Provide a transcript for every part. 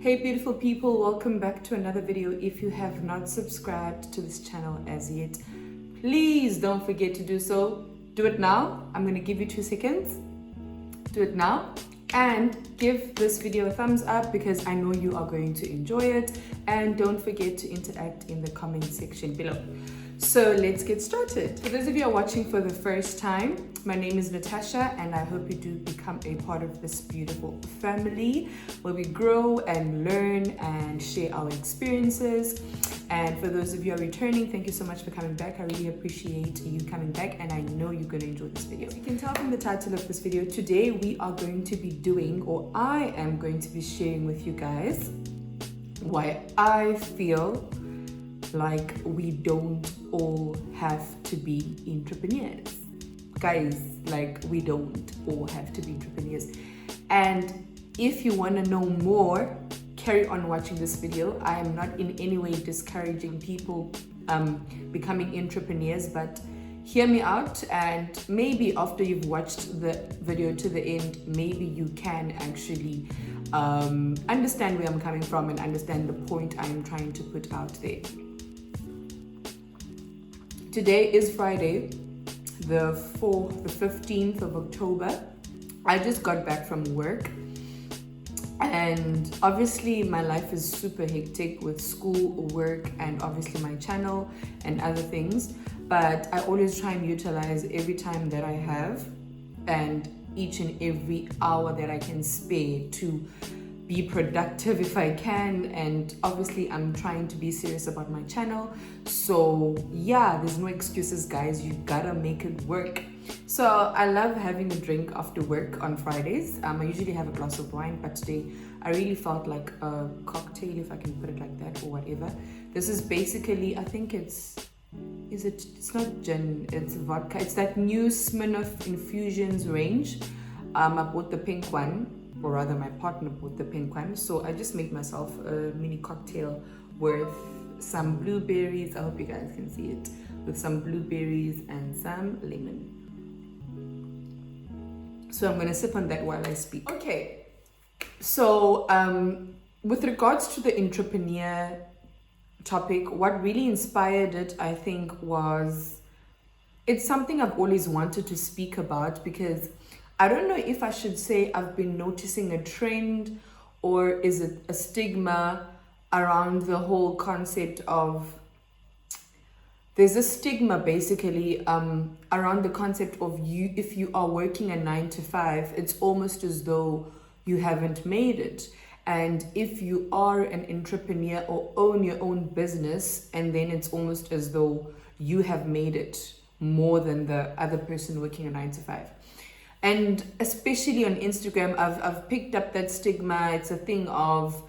Hey beautiful people, welcome back to another video. If you have not subscribed to this channel as yet, please don't forget to do so. Do it now. I'm going to give you 2 seconds. Do it now and give this video a thumbs up because I know you are going to enjoy it, and don't forget to interact in the comment section below. So let's get started. For those of you who are watching for the first time, my name is Natasha and I hope you do become a part of this beautiful family where we grow and learn and share our experiences. And for those of you who are returning, thank you so much for coming back. I really appreciate you coming back and I know you're going to enjoy this video. As you can tell from the title of this video, today we are going to be doing, or I am going to be sharing with you guys, why I feel like we don't all have to be entrepreneurs. Guys, like we don't all have to be entrepreneurs. And if you want to know more, carry on watching this video. I am not in any way discouraging people becoming entrepreneurs, but hear me out, and maybe after you've watched the video to the end, maybe you can actually understand where I'm coming from and understand the point I am trying to put out there. Today is Friday, the 15th of October. I just got back from work and obviously my life is super hectic with school, work, and obviously my channel and other things. But I always try and utilize every time that I have and each and every hour that I can spare to be productive if I can. And obviously I'm trying to be serious about my channel. So yeah, there's no excuses, guys. You gotta make it work. So I love having a drink after work on Fridays. I usually have a glass of wine, but today I really felt like a cocktail, if I can put it like that, or whatever. This is basically, I think it's not gin, it's vodka. It's that new Smirnoff Infusions range. I bought the pink one, or rather my partner bought the pink one. So I just made myself a mini cocktail with some blueberries. I hope you guys can see it. With some blueberries and some lemon. So I'm going to sip on that while I speak. Okay. So with regards to the entrepreneur topic, what really inspired it, I think, was it's something I've always wanted to speak about, because I don't know if I should say I've been noticing a trend, or is it a stigma around the whole concept of, there's a stigma basically around the concept of you, if you are working a 9 to 5, it's almost as though you haven't made it. And if you are an entrepreneur or own your own business, and then it's almost as though you have made it more than the other person working a 9 to 5. And especially on Instagram, I've picked up that stigma. It's a thing of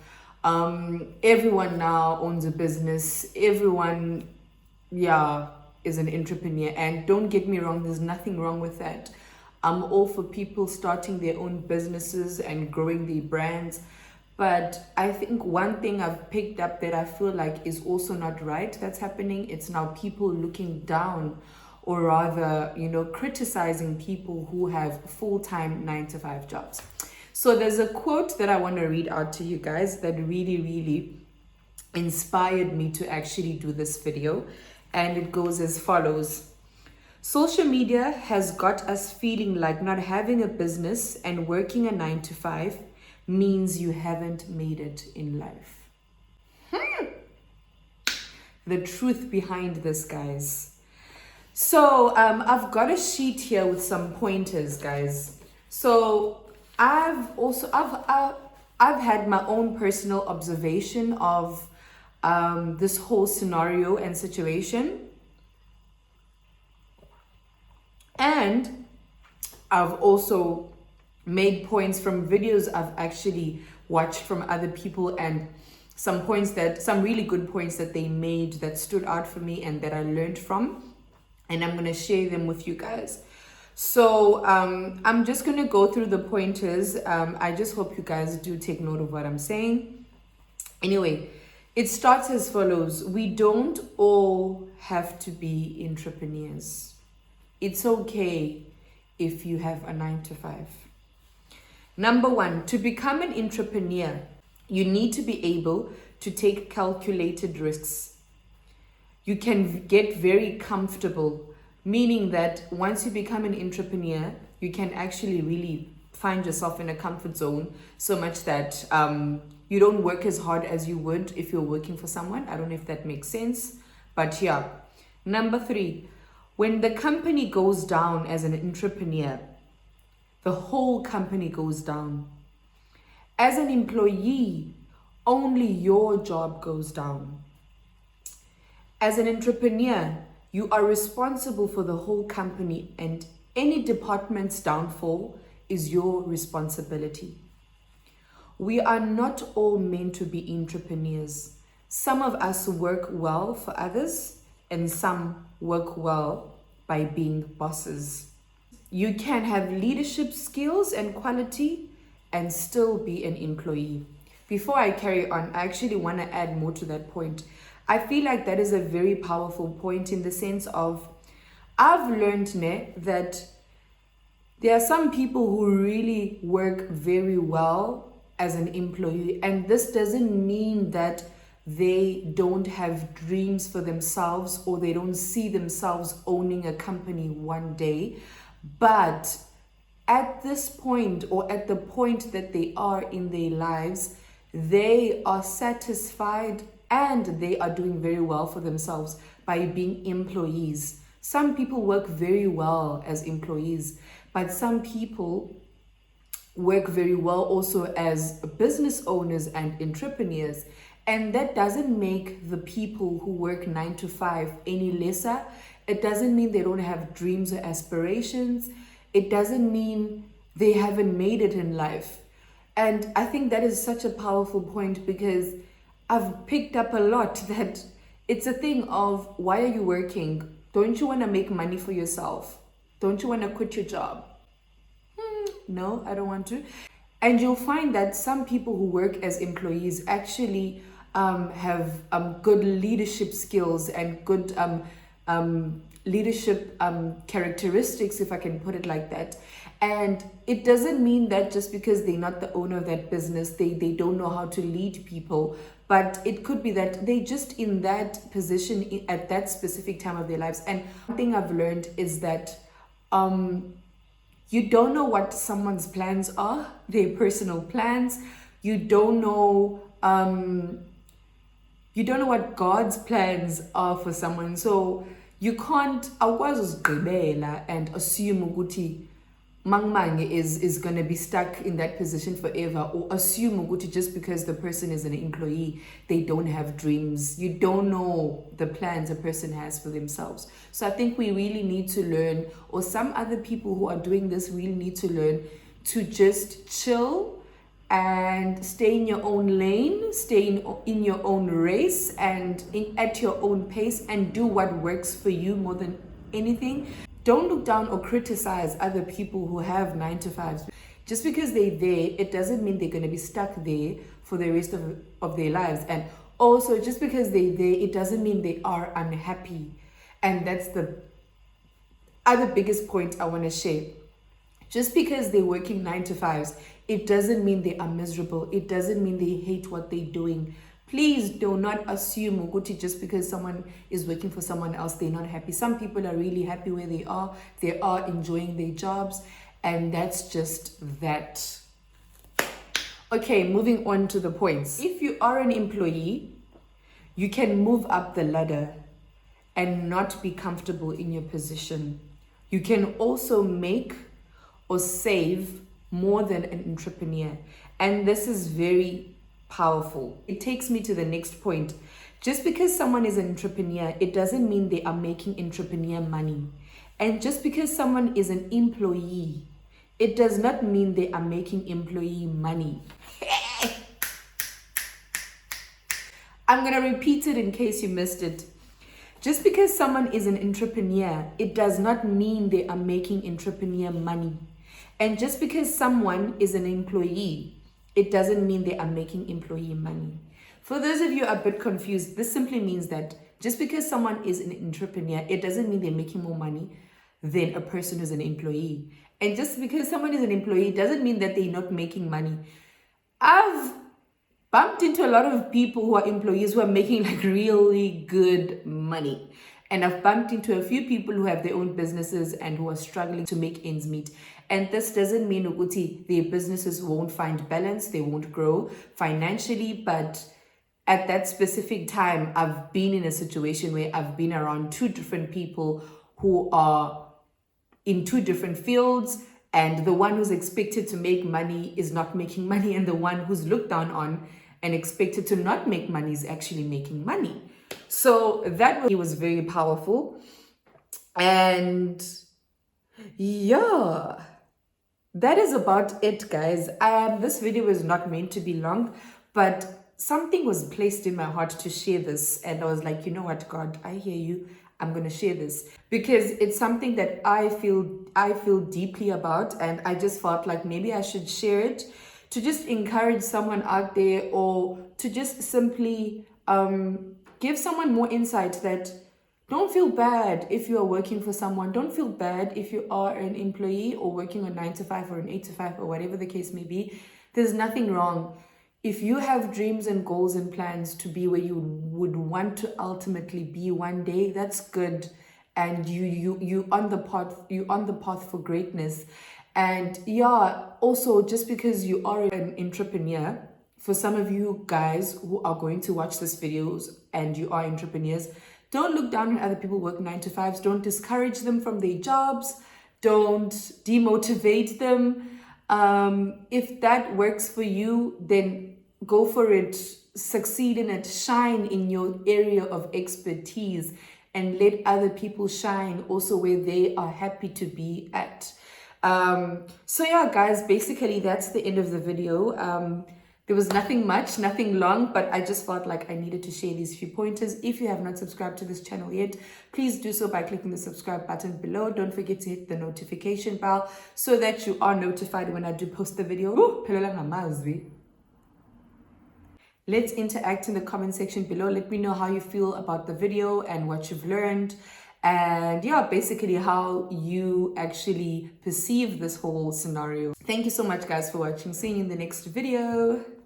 everyone now owns a business. Everyone, is an entrepreneur. And don't get me wrong, there's nothing wrong with that. I'm all for people starting their own businesses and growing their brands. But I think one thing I've picked up that I feel like is also not right that's happening, it's now people looking down, or rather, criticizing people who have full-time 9 to 5 jobs. So there's a quote that I want to read out to you guys that really, really inspired me to actually do this video. And it goes as follows. Social media has got us feeling like not having a business and working a 9 to 5 means you haven't made it in life. The truth behind this, guys. So I've got a sheet here with some pointers, guys. So I've had my own personal observation of this whole scenario and situation. And I've also made points from videos I've actually watched from other people, and some really good points that they made that stood out for me and that I learned from. And I'm going to share them with you guys. So I'm just going to go through the pointers. I just hope you guys do take note of what I'm saying. Anyway, it starts as follows. We don't all have to be entrepreneurs. It's okay if you have a 9 to 5. Number 1, to become an entrepreneur, You need to be able to take calculated risks. You can get very comfortable, meaning that once you become an entrepreneur, you can actually really find yourself in a comfort zone so much that you don't work as hard as you would if you're working for someone. I don't know if that makes sense, but yeah. Number 3, when the company goes down as an entrepreneur, the whole company goes down. As an employee, only your job goes down. As an entrepreneur, you are responsible for the whole company, and any department's downfall is your responsibility. We are not all meant to be entrepreneurs. Some of us work well for others, and some work well by being bosses. You can have leadership skills and quality and still be an employee. Before I carry on, I actually want to add more to that point. I feel like that is a very powerful point in the sense of, I've learned that there are some people who really work very well as an employee, and this doesn't mean that they don't have dreams for themselves or they don't see themselves owning a company one day. But at this point, or at the point that they are in their lives, they are satisfied and they are doing very well for themselves by being employees. Some people work very well as employees, but some people work very well also as business owners and entrepreneurs. And that doesn't make the people who work 9 to 5 any lesser. It doesn't mean they don't have dreams or aspirations. It doesn't mean they haven't made it in life. And I think that is such a powerful point, because I've picked up a lot that it's a thing of, why are you working? Don't you want to make money for yourself? Don't you want to quit your job? No, I don't want to. And you'll find that some people who work as employees actually have good leadership skills and good leadership characteristics, if I can put it like that. And it doesn't mean that just because they're not the owner of that business, they don't know how to lead people. But it could be that they just in that position at that specific time of their lives. And one thing I've learned is that you don't know what someone's plans are, their personal plans. You don't know what God's plans are for someone. So you can't awazuzigqibela and assume ukuthi Mangmange is going to be stuck in that position forever, or assume ukuthi just because the person is an employee, they don't have dreams. You don't know the plans a person has for themselves. So I think we really need to learn, or some other people who are doing this really need to learn to just chill and stay in your own lane, stay in your own race and at your own pace, and do what works for you more than anything. Don't look down or criticize other people who have 9 to 5s. Just because they're there, it doesn't mean they're going to be stuck there for the rest of their lives. And also, just because they're there, it doesn't mean they are unhappy. And that's the other biggest point I want to share. Just because they're working 9 to 5s, it doesn't mean they are miserable. It doesn't mean they hate what they're doing. Please do not assume Uguti just because someone is working for someone else, they're not happy. Some people are really happy where they are enjoying their jobs, and that's just that. Okay, moving on to the points. If you are an employee, you can move up the ladder and not be comfortable in your position. You can also make or save more than an entrepreneur. And this is very powerful. It takes me to the next point. Just because someone is an entrepreneur, it doesn't mean they are making entrepreneur money. And just because someone is an employee, it does not mean they are making employee money. I'm going to repeat it in case you missed it. Just because someone is an entrepreneur, it does not mean they are making entrepreneur money. And just because someone is an employee, it doesn't mean they are making employee money. For those of you who are a bit confused, this simply means that just because someone is an entrepreneur, it doesn't mean they're making more money than a person who's an employee. And just because someone is an employee doesn't mean that they're not making money. I've bumped into a lot of people who are employees who are making like really good money. And I've bumped into a few people who have their own businesses and who are struggling to make ends meet. And this doesn't mean ukuthi their businesses won't find balance, they won't grow financially, but at that specific time, I've been in a situation where I've been around two different people who are in two different fields, and the one who's expected to make money is not making money, and the one who's looked down on and expected to not make money is actually making money. So that was very powerful. And yeah, that is about it, guys. This video is not meant to be long, but something was placed in my heart to share this, and I was like, you know what, God, I hear you. I'm going to share this because it's something that I feel deeply about, and I just felt like maybe I should share it to just encourage someone out there, or to just simply give someone more insight that don't feel bad if you are working for someone. Don't feel bad if you are an employee or working a 9 to 5 or an 8 to 5 or whatever the case may be. There's nothing wrong. If you have dreams and goals and plans to be where you would want to ultimately be one day, that's good. And you on the path for greatness. And yeah, also just because you are an entrepreneur, for some of you guys who are going to watch this videos and you are entrepreneurs, don't look down on other people working 9 to 5s. Don't discourage them from their jobs. Don't demotivate them. If that works for you, then go for it, succeed in it, shine in your area of expertise, and let other people shine also where they are happy to be at. So yeah, guys, basically that's the end of the video. There was nothing much, nothing long, but I just felt like I needed to share these few pointers. If you have not subscribed to this channel yet, please do so by clicking the subscribe button below. Don't forget to hit the notification bell so that you are notified when I do post the video. Let's interact in the comment section below. Let me know how you feel about the video and what you've learned. And yeah, basically how you actually perceive this whole scenario. Thank you so much, guys, for watching. See you in the next video.